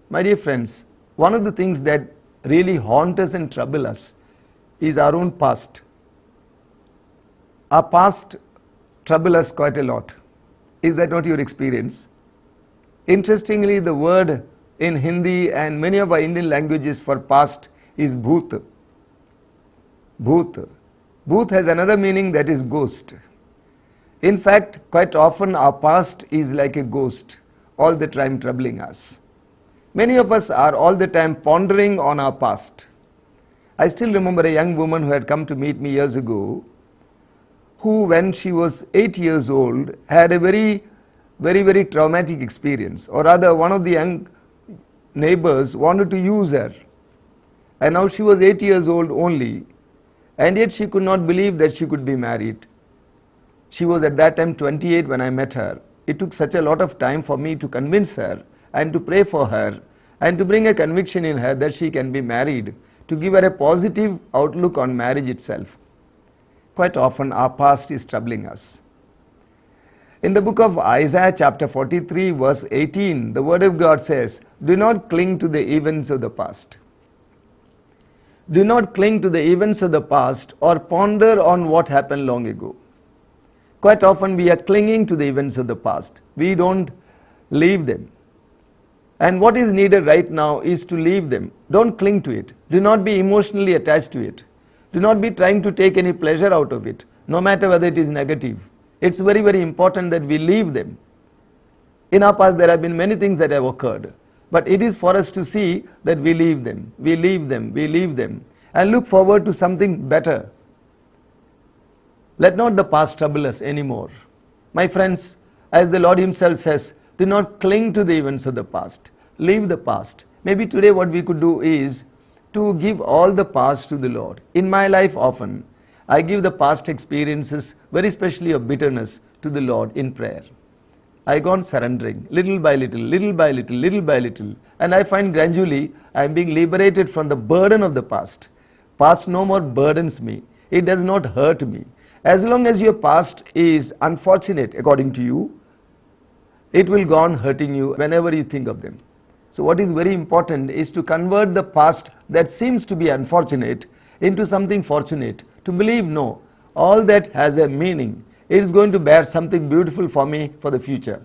My dear friends, one of the things that really haunt us and trouble us is our own past. Our past trouble us quite a lot. Is that not your experience? Interestingly, the word in Hindi and many of our Indian languages for past is bhoot. Bhoot. Bhoot has another meaning, that is ghost. In fact, quite often our past is like a ghost, all the time troubling us. Many of us are all the time pondering on our past. I still remember a young woman who had come to meet me years ago, who when she was 8 years old had a very traumatic experience, or rather one of the young neighbors wanted to use her, and now she was 8 years old only, and yet she could not believe that she could be married. She was at that time 28 when I met her. It took such a lot of time for me to convince her and to pray for her and to bring a conviction in her that she can be married, to give her a positive outlook on marriage itself. Quite often our past is troubling us. In the book of Isaiah chapter 43 verse 18, the word of God says, "Do not cling to the events of the past." Do not cling to the events of the past or ponder on what happened long ago. Quite often we are clinging to the events of the past. We don't leave them. And what is needed right now is to leave them. Don't cling to it. Do not be emotionally attached to it. Do not be trying to take any pleasure out of it, no matter whether it is negative. It's very important that we leave them. In our past there have been many things that have occurred, but it is for us to see that we leave them, and look forward to something better. Let not the past trouble us anymore. My friends, as the Lord himself says, do not cling to the events of the past. Leave the past. Maybe today what we could do is to give all the past to the Lord. In my life often, I give the past experiences, very especially of bitterness, to the Lord in prayer. I go on surrendering, little by little, and I find gradually I am being liberated from the burden of the past. Past no more burdens me. It does not hurt me. As long as your past is unfortunate according to you, it will go on hurting you whenever you think of them. So what is very important is to convert the past that seems to be unfortunate into something fortunate, to believe no, all that has a meaning. It is going to bear something beautiful for me for the future.